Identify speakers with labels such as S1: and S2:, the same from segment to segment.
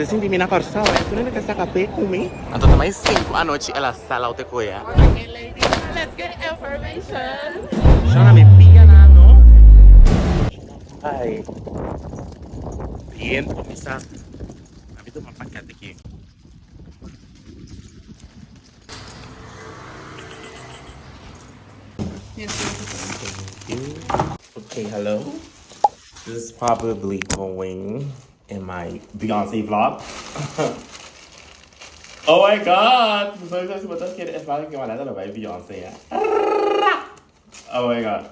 S1: Senti mina corsa, tu non è che sta capendo come? Anto mai 5 a noite ela sala o te coia.
S2: Okay, ladies, let's get information.
S1: Shona me pia na no. Ai. Bien, komisa. Abi tu mapakat aqui. Okay, hello. This is probably going in my Beyonce vlog. Oh my god! Você botou aquele vlog que olha ela vai Beyonce, é? Oh my god.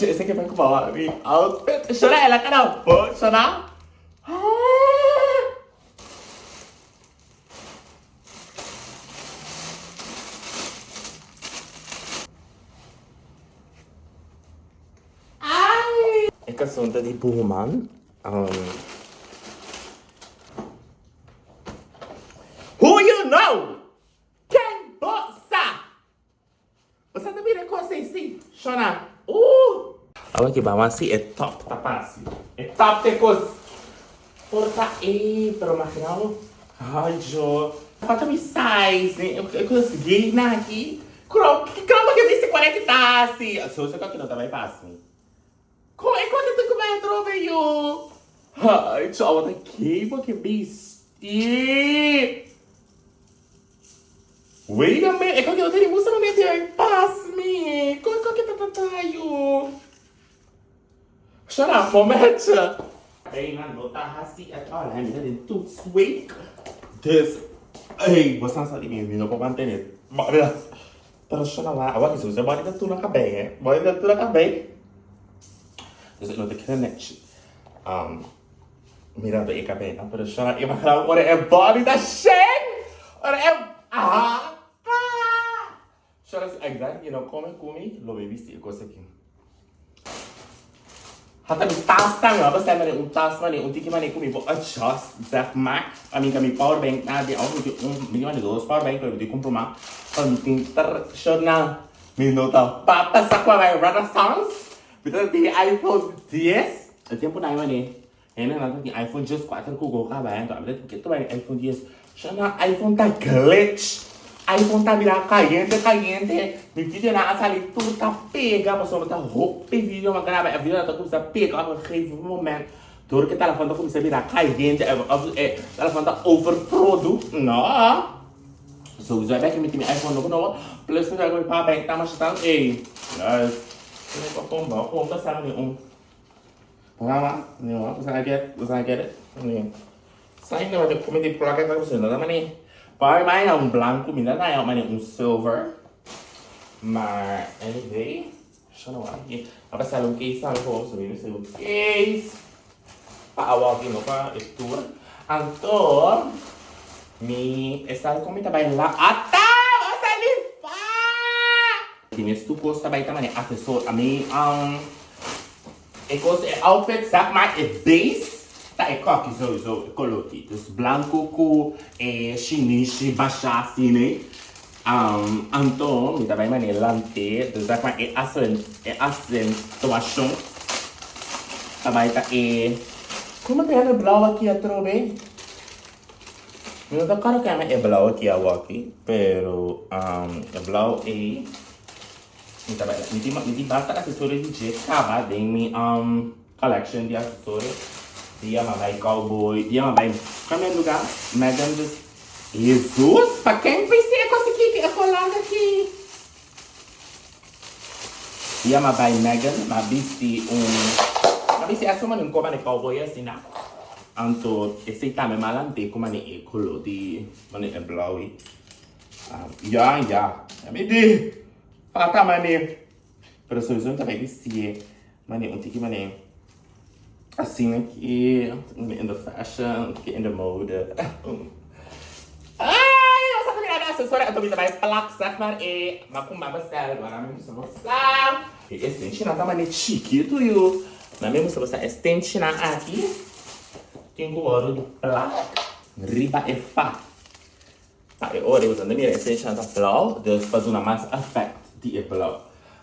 S1: Esse aqui vai com bola. Outfit. Chora ela, cara. Pode chorar? É que sou de Burman. Who you know? Quem você? Você também reconhece sim? Chora. Agora que Beyonce é top, tá fácil. É top de coisa. Porta aí, pero imagina. Ai, Jo. Falta me size, né? Eu consegui na aqui. Croma que disse 40 tá assim. Se você quer que não também passe. Como é que tu vai trocar eu? Ai, Jo, eu tô aqui porque bestie. Wait a minute. É que eu tenho música no meio. Passe-me. Como é que tá eu? Shut up, momento. Hey, man, não tá assim at all. I'm getting too sweet. This. Hey, você não sabe mesmo, não pode manter. Pero shut up lá. Agora que você pode dar tudo na cabeça, hein? Pode dar tudo na cabeça. Você não tem que net. Mirando aí cabeça, pero shut up. Eu vou falar, olha é body da shame. Olha é shut up. Agora, you know, come, lo baby se coisa aqui. Hatta mi tasta mi apa saya un tas mani un tiki mani kumi bo adjust zeg maar ami kami power bank na di aku di minimal di dos power bank di compro ma penting tersional minuto papa sakwa vai renaissance betul di iPhone 10 tempo na mani ena nanti di iPhone just 4 ku go ka ba to abet kita vai iPhone 10 sana iPhone tá glitch iPhone tá virar caliente. Mi video na asali tudo tá pega, mas só tá roupa e vídeo uma grava, a vídeo tá começando a pegar a gegeven moment. Door que o telefone tá começando a virar caliente, o telefone tá overproduct, não. So, já vai que me tem iPhone novo, plus que já vai para bem, tá mais tão, ei. Guys, ini kok pomba sama nih Pengalaman, nih você get it? Nih. Saya ini ada komedi produk yang bagus nama nih. Para mais é branco, menina não é mais silver. Mas, anyway, deixa eu ver aqui. Vai passar case, sabe? Vou subir o case. Para o aqui no para estudo. Então, essa como tá bem lá. Você me faz! Tinha estudo também também acessório a mim outfit sabe mais é base. Tá, é coque, eu coloquei. Dus branco com chinês, baixa assim, né? Então, me também manelante, dus aqui é acentuação. Também tá como que é blau aqui atrás, bem? Não tá claro que é blau aqui aqui, pero é blau me também me basta acessórios de jeito, cara, tem minha collection de acessórios. Dia vai cowboy, dia vai caminhar lugar, Megan diz, Jesus, para quem precisa conseguir que é colada aqui? Dia vai Megan, mas viste essa semana um comando cowboy assim na, então esse tá me malante como é color de, mane é blau ya, me di, falta mane, pero solução também viste, mane tiki mane assim aqui, in the fashion, in the mode. Ai, eu só queria dar acessório, eu tô me trabalhando placa, sabe, mas com uma bastante, agora mesmo se você esse China tá mais chiquito e o na mesmo se você estende aqui, tem o ouro do placa, riba é fá. Aí, olha, usando a minha essência da blau, Deus faz uma mais effect de blau.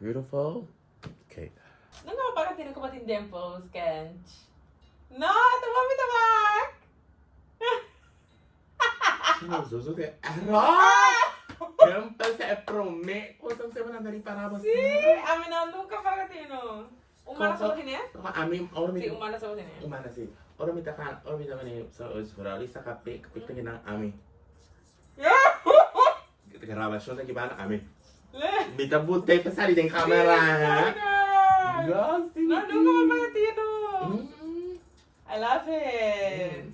S1: Beautiful. Okay.
S2: Não nga ba ka ko batin dimples, Kench? No, tumami tamak!
S1: Zuzu que Campa se promete. Cosa se van a dar para você?
S2: Sí, a mí no nunca para tino. Umana sa sini ya?
S1: A mim, ahora
S2: Sí,
S1: me
S2: umana sa sini.
S1: Umana sih. Ahora me takan, ahora me takan sa oral sa kape, kapit ka ng ami. Grabasyon sa kiban ami. Bita butay pa sa lideng kamera. Yes,
S2: No, nunca pa para tino. I love it.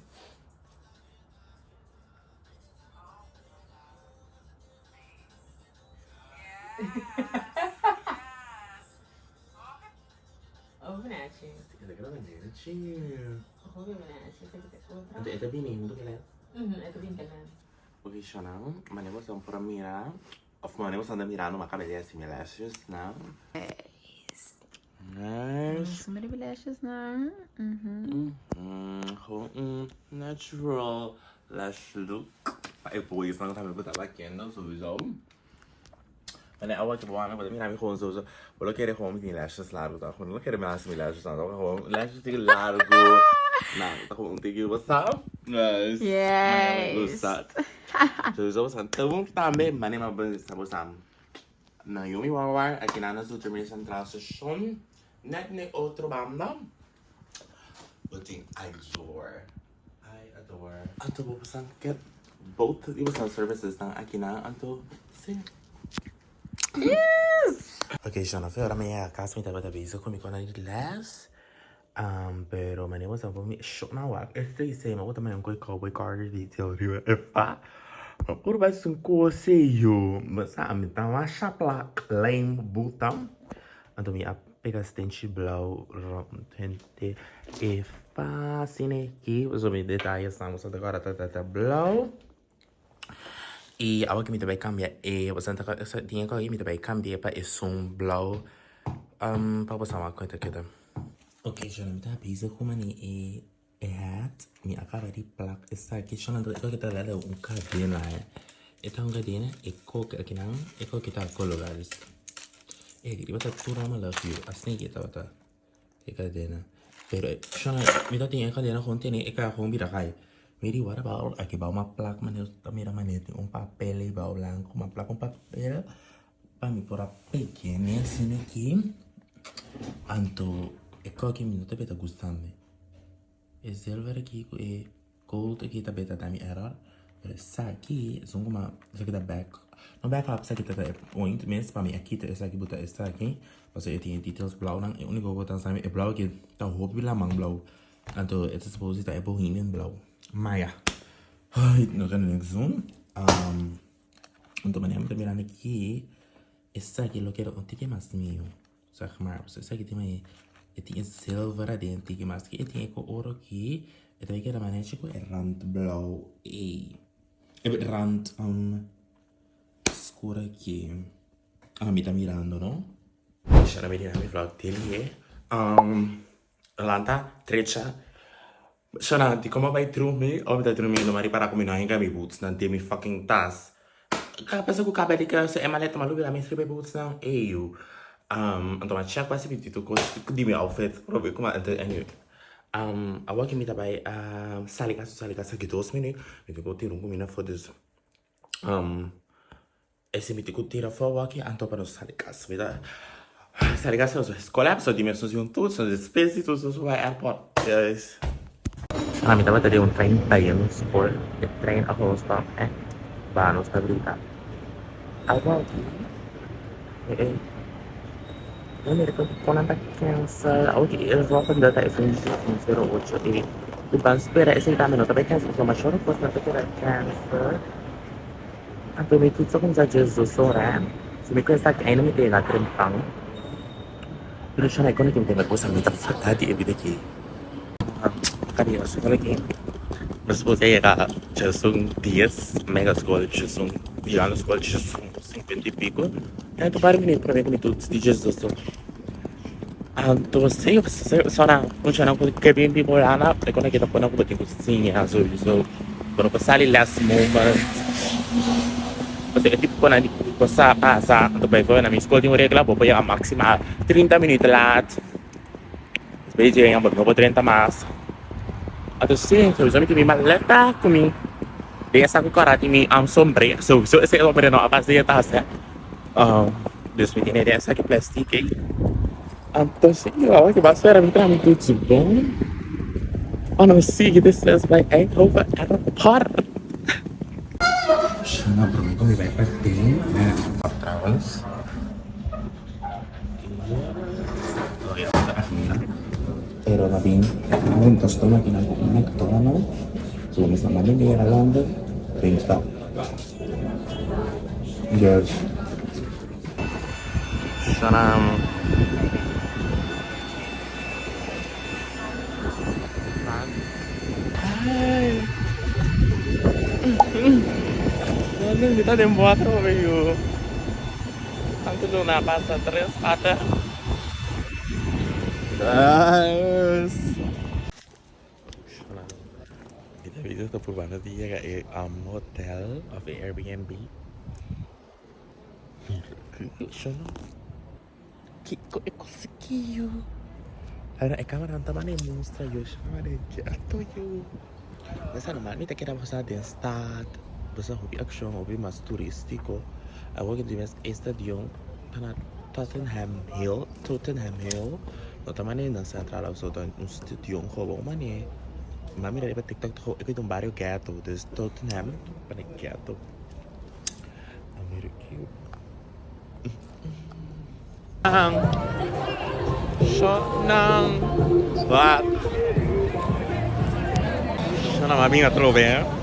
S2: Ovinachi.
S1: Kita kira kan dia chill.
S2: Ovinachi, sa kita ko.
S1: Ante ito bini, untuk kailan.
S2: Ito din kalan.
S1: Okay, siya na. Manemos ang para mira. Of manemos ang mirando makabili si Melashes na. Nice.
S2: So many lashes now.
S1: Natural lash look. Ay, boys lang kami ba talaga yan, no? Sowieso. Men jag var tillbaka på mina mission så och då kan det komma till lashes largo då. Då kan det med sin lashes då kan lashes till largo. Nej, då kommer det ju vara nice.
S2: Yes.
S1: Så sen tawong tame mani mabel sa bosam. Na yumi wawa aqui na nossa terminação transition. Net ne outro banda. But I adore. Anto bosam get both it was on services na aqui na anto sim.
S2: Yes.
S1: Ok, sono ora mi a casa mi tava da viso come con il last. Pero me andiamo un mi shot na wa. Este sei ma também um coi cowboy car detail riba e fa. Ma pur vai sun cose io, ma sa mi ta wa chapla lame bottom. Anto mi a pega stenci blau tente e fa sine aqui, so mi detalhes estamos agora tá blau. E agora que me também cambia e você não tá tinha que me também cambia para esse som blau para você uma coisa que dá. Ok, já não tá pisa como ni e hat me acaba de placa essa aqui já não tô que tá lá cadena então cadena e coca aqui não e coca tá colocados e ele vai tá tudo uma love you assim que tá e cadena pero já me tá tinha cadena ontem e cá com bira cai. Miri, what about aqui ba uma placa maneiro também era maneiro papel e ba blanco uma placa papel para me pôr a pequena assim aqui anto e que me não tá beta gostando e silver aqui e gold aqui tá beta da minha error pero essa aqui é uma essa aqui da back no back up essa aqui tá point mesmo para mim aqui tá essa aqui botar essa aqui parce eu tenho details blau não o único botar sabe é blau aqui tá roupa lá mang blau anto essa supposed tá é bohemian blau Maya. Ai, não quero nem zoom. Então, maneira terminando aqui. Essa aqui eu quero um tique mais meu. Só que mais, essa aqui tem silver adentro, que mais que tem com ouro aqui. E também quero maneira tipo é rand blau e rand escuro aqui. Me tá mirando, não? Deixa eu ver na vlog dele. Lanta, trecha. Shananti, come vai dormir? Ou vai dormir no marido para comer na mi boots, não tem mi fucking tas. Pensa que o cabelo de criança é maleta maluca da minha escreve boots não é eu. Então mas check quase pedido coisa de meu outfit, probe como anyway. Agora que me trabalha sali casa aqui 2 minutos, me ficou tirando com mina fotos. Esse me ficou tira foto aqui, então para sali casa, vida. Sali casa é escola, só dimensões tudo, são despesas tudo, só vai airport. Yes. Kami dapat tadi un train tayo sport the train ako stop baano stabilita awal ini record konan tak cancel okay drop the data is 008 depan spera ese também não também cancel so much short post na pera cancel ato me tutto con Jesus sora se me questa che non mi deve trempang però c'è una che mi deve cosa mi fatta di evidente Kali also lagi. Mas você era já são 10 mega escola, já são já na escola já são 50 e pico. Então para mim para ver como tudo de Jesus. Então você só na funciona com que bem bipolar na é quando que tá pondo com botinho cozinha, so quando passar ali last moment. Kasi tipo ko na di ko sa pasa. Ito ba ito na may school din mo regla po pa yung maximal 30 minutos lahat. Beijing ang bagno po 30 mas. Ato sim, so kami kami maleta kami. Dia sa ko karati mi sombre. So sa sombre no apas dia tas. Deus me tiene dia sa que plastic. Então sim, eu que vai ser entrar muito bom. Não sigue this is by Eindhoven Airport. Sana bro, kami backpacking na travels. Oh ya, pero nabing puntos to na kinag to no. So mis naman din era London. Things stop. Yes. Sana Ano, kita din buhat ko kayo. Ang tulong na pa sa 3 pata. Yes. Kita video to purba na dia ka hotel of Airbnb. Shono. Kiko ekoskiyo. Ana kamera taman ni monstra yo share ki ato yo. Nasa naman ni takira sa din start. Basta hobi action, hobi mas turístico. Agora que tivemos estadio na Tottenham Hill. No tamane na central ao soto um estadio hobo mane. Mami dari TikTok to itu um barrio ghetto, des Tottenham, para ghetto. America. Shot nang what? Shana mami nga trove.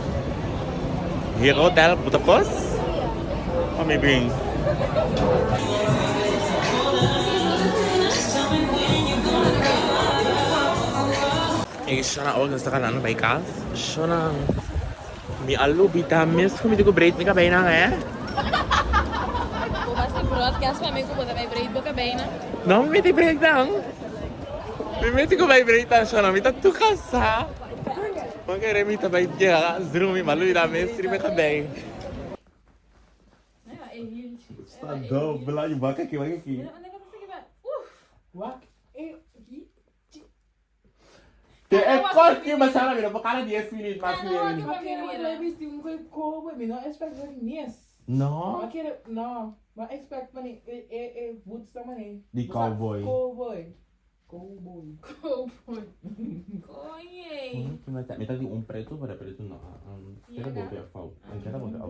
S1: Hier hotel Budapest. Oh, maybe. Shana all nasa kanan by kas. Shana mi alu bitamis kung hindi ko braid mi kabay na eh.
S2: Kung basta broadcast pa, may kumunta may braid mo ka ba na?
S1: No, mi ti braid lang. Mi ti ko by braid lang shana mi tatu kasa. Magkaya mi tabay dia zero mi malu iramis mi kabay. Stado, bela yung baka ki.
S2: Wak,
S1: Te ekor ki masala mi na bakala 10 minutes mas mi. No.
S3: No, maar expect money, woods the money.
S1: Di cowboy.
S3: Cowboy.
S2: Oye.
S1: Metà di un preto para preto no. Era bobe a fau. Era bobe a fau.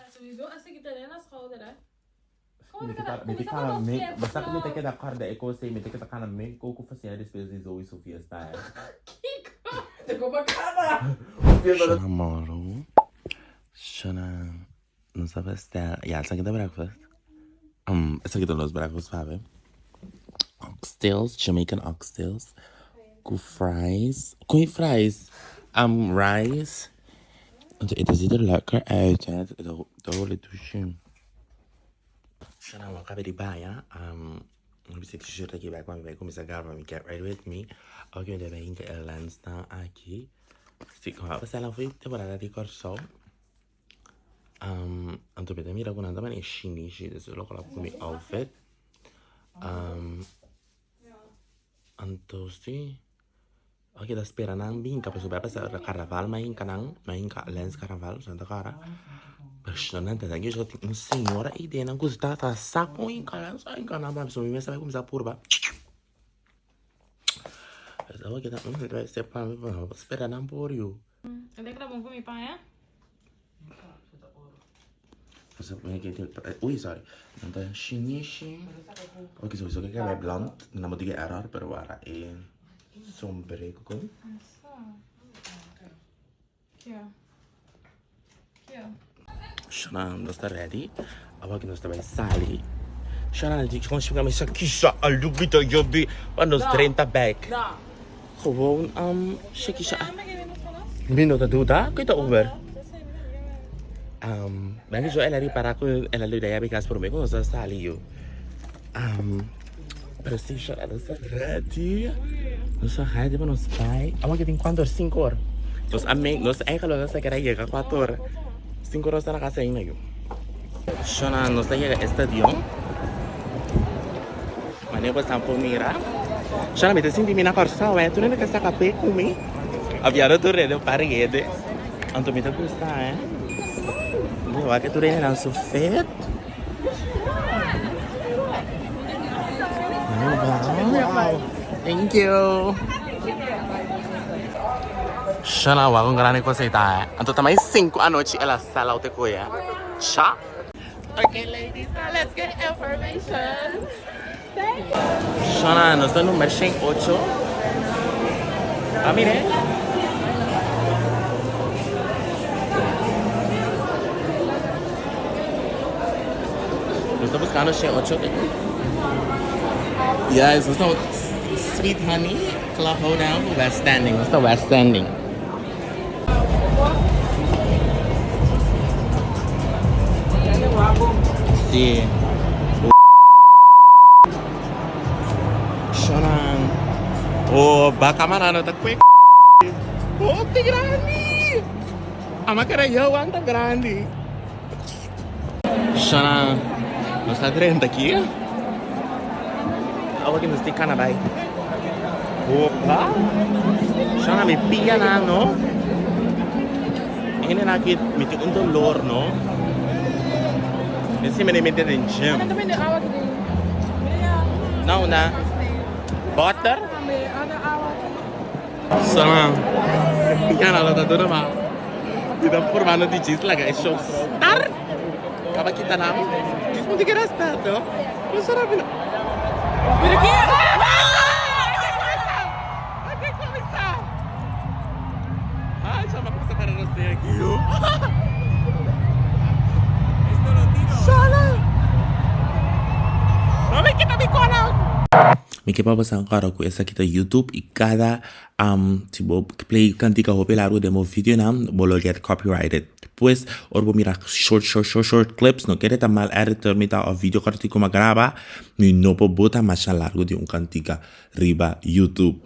S2: Sowieso, als ik Italiaan schouder hè.
S1: Metikala me, basta que meteke da corda e cose meteke da kana me, coco facia despesa de Zoe Sofia está.
S3: Te como cara.
S1: Namoro. Shana. Não sabe estar. Ja, sag da breakfast. Essa aqui dos breakfast, sabe? Oxtails, Jamaican oxtails. Com fries. Rice. Het ziet er lekker uit, hè. Dat wil ik doen. Shana, wat gaan we ja? We zitten shirt aqui, vai começar a gravar, get ready with me. Oké, we hebben hier een lens staan, aqui. Sim, we zijn al voor temporada de corso. Anto bete mira con andaman e shinishi, adesso lo coloco come outfit. Anto sì. Oke, da spera nang bin kapag subaya pa sa carnaval, main ka lens carnaval, santa cara. Impressionante, daqui já tem senhora ideia, não custa tá saco em cara, só em carnaval, so me sabe como sa purba. Estava que tá, vai ser para spera nang por you.
S2: Até que tá bom comigo, pai, é?
S1: Ui, sorry. Então, shinishi. Ok, so isso que é blunt, não pode get error, pero ara é sombre com. Shana, nós está ready. Agora que nós está bem sali. Shana, diz que nós chegamos essa kisha, a lubita jobi, para nós 30 back. Gewoon, shakisha. Minuto duda, kita over. Bagi jo ela para ko ela le daya bikas por me ko sa sali yo. Prestige ela sa ready. Nos ready para nos pai. Amo que tem quanto 5 horas. Nos amém, nos é que nós quer ir a 4 horas. 5 oras na nakasaing na yun. Siya na nos llega a estadio. Manevo sampo mira. Siya na mita sindi mina corsa, tu non è che sta capè come. Abbiamo torre del parete. Anto mita gusta, Devo che tu rene non soffet. Wow. Thank you. Siya na wag kung garani ko sa ita. Anto tamay 5 anoche ela sala o te kuya. Siya. Okay, ladies, now let's get information. Siya na, nos da numero 8. Ah, mire. Lo está buscando 8. Yes, it's no sweet honey, club hoedown, west standing. It's the west standing. Sí. Shanang. Oh, baka manano ta quick. Oh, ti grandi. Ama kara yawan ta grandi. Shanang. Lo sta 30 aqui. Awag nos ti kana bai. Opa. Shanang me pilla na no. Ini nakit miti un dolor no. Minsi me mette in gym. No na. Butter? Sana. Yan ala ta dona ma. Kita formando di cheese laga e show start. Kaba kita nam. Cheese mo di kera start no. Lo sarà bene. Pero que Ay, chama cosa para no stay aquí. Esto lo tiro. Sala. No me quita mi cola. Miki babasa kara ku esa kita YouTube e cada tipo play cantica hope largo demo video nam bolo get copyrighted. Depois orbo mira short clips no quer tan mal editor mita o video karti como grava no po bota mais largo de cantica riba YouTube.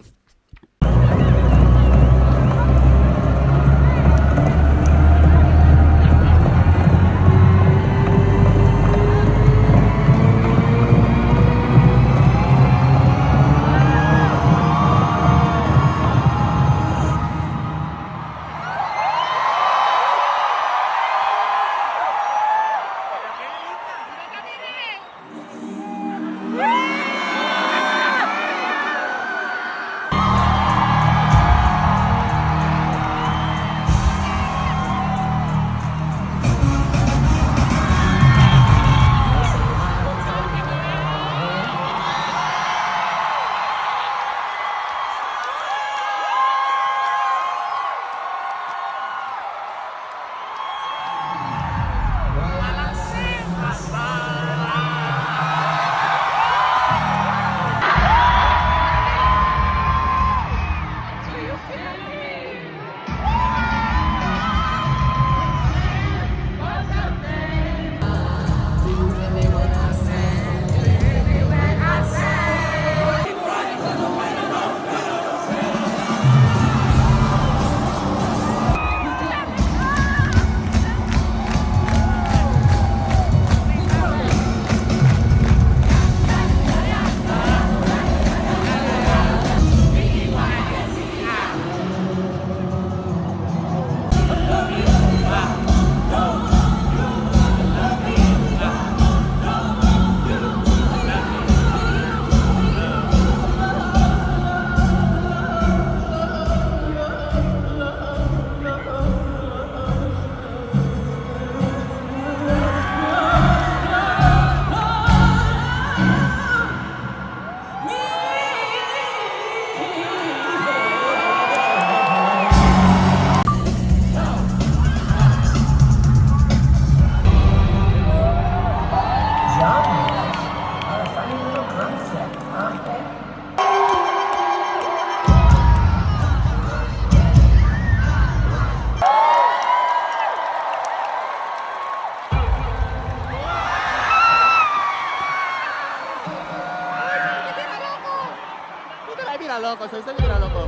S1: loco, soy mira loco.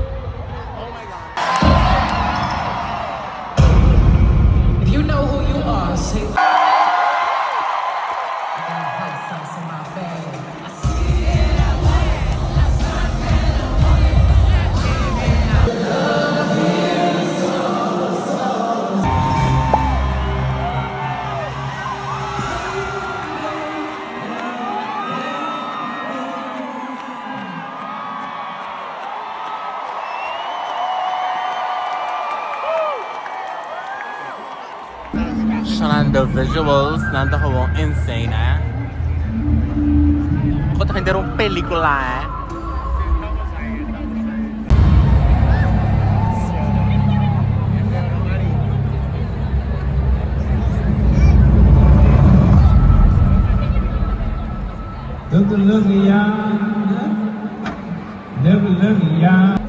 S1: Oh my god.
S4: If you know who you are.
S1: the visuals nando como insane, eh? Potrei vedere un pellicola, eh?
S4: Never look at y'all. Never look at y'all.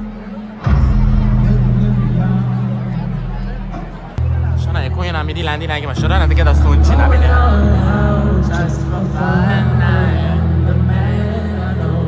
S1: Sana e koyu nami dilendi lagi masyara nanti kita sunci nabi deh. Just for fun, I am the man I know.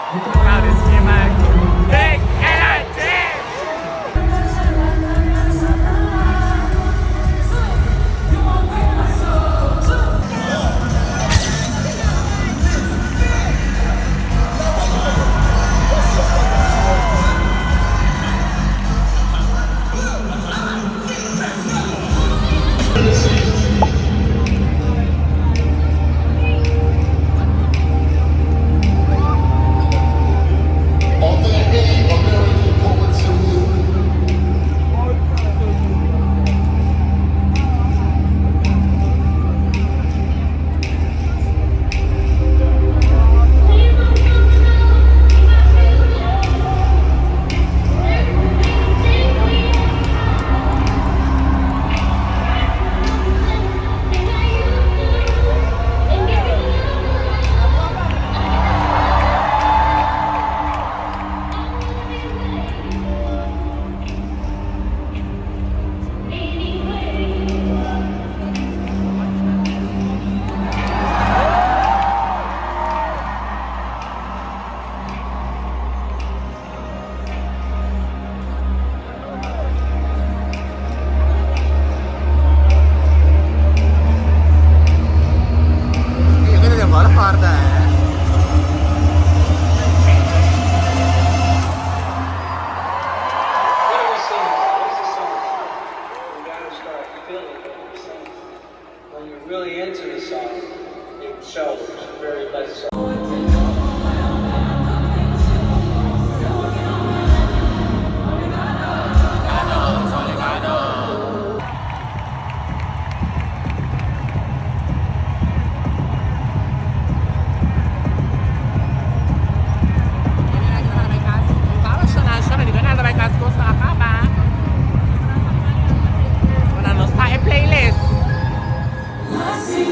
S1: Now this is my big energy.
S5: When you're really into the song, it shows very much so.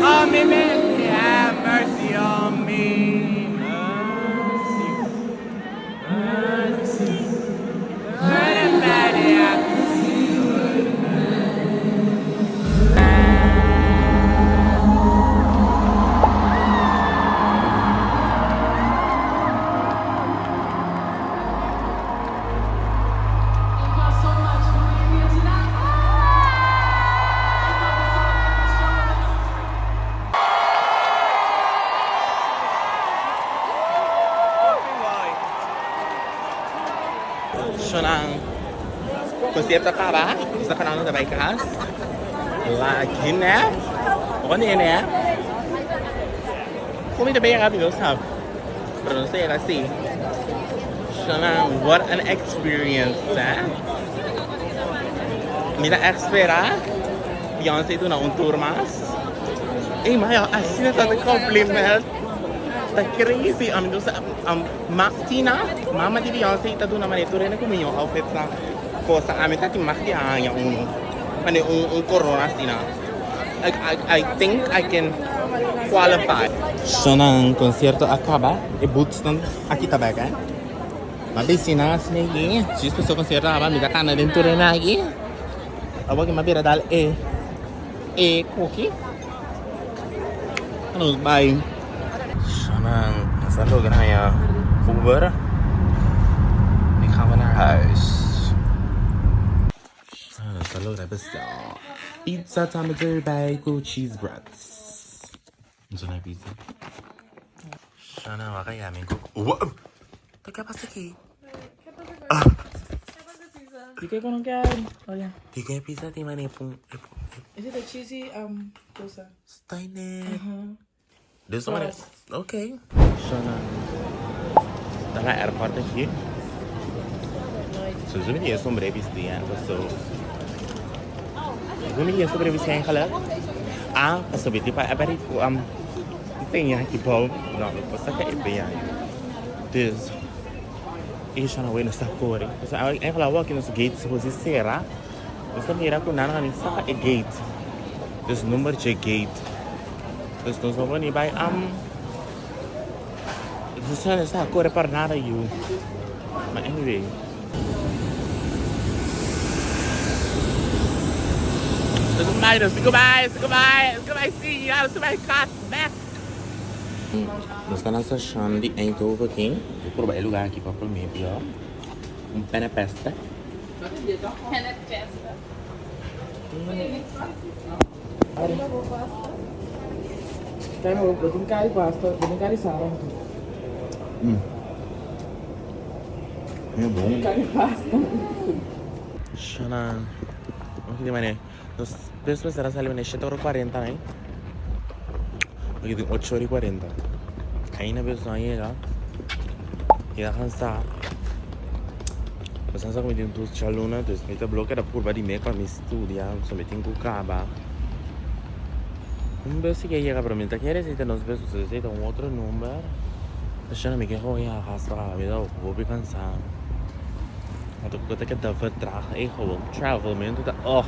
S1: Oh, me, have mercy on me. Mercy, mercy. Good and bad, yeah. Siya ng konsepto ka ba? Isa ka na nabay ka? Lagi na? O ano yun na? Kung may nabay ka usap. Pero nasa iya kasi. Siya ng what an experience, eh? Mira espera. Beyonce ito na un tour mas. Eh, Maya, así na the compliment. That's crazy. Doon sa Tina, mama di Beyonce, ita doon naman ito rin na kuminyo outfit na ko sa amin tati makya ang un corona sina. I think I can qualify. Siya ng konsierto akaba, boots ng akita baga. Mabisi na sinigi. Just sa konsierto akaba, midaka na din to rin lagi. Awag mabira dal cookie. Ano bye. Saan lugar na Uber? Vi kommer naar huis. Saan lugar bestaan? Pizza tameter bij go cheese breads. Zo na pizza. Sana wakaya min ko. Wow! Taga pasaki.
S3: Di ko nung kain. Oh yeah.
S1: Tiga pizza di mana pun.
S3: Is it a cheesy dosa?
S1: Steiner.
S3: This
S1: one is okay. Sana. Tanga airport aqui. So zumi dia sobreviver ya, so. Zumi dia sobreviver yang kalau. Pasabi di pa abari ko tenha aqui bom. Não, passa que é bem aí. This. Isso não é nessa cor. Você é falar que nos gates você será. Você mira com nada nem sabe é gate. This número de gate. Dus dan zullen we niet bij dus zijn er staan kore par nada you. Maar anyway. Dus meiden, goodbye, see you, let's go my class back. Nós estamos na estação de Eindhoven aqui. Vou provar o lugar aqui para comer, pior. Penne pasta.
S3: Kaya mo, pwedeng kari pasta, pwedeng kari sarang.
S1: É bom.
S3: Kari pasta.
S1: Xana. Aqui de mané. Nós pessoas será salindo né 7,40 né? Aqui tem 8,40. Aí na pessoa chega. Chega cansada. Mas como tem tudo chaluna, então me tá bloqueada por baixo de mim para me estudar, só me tem que acabar. Besi que chega para mim, tá querendo receita nos besos, receita outro número. Achando me que eu ia arrastar, me dá o vou cansado. Até que eu tenho que dar gewoon travel, man. Oh.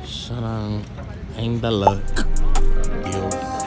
S1: Sarang ainda luck. Deus.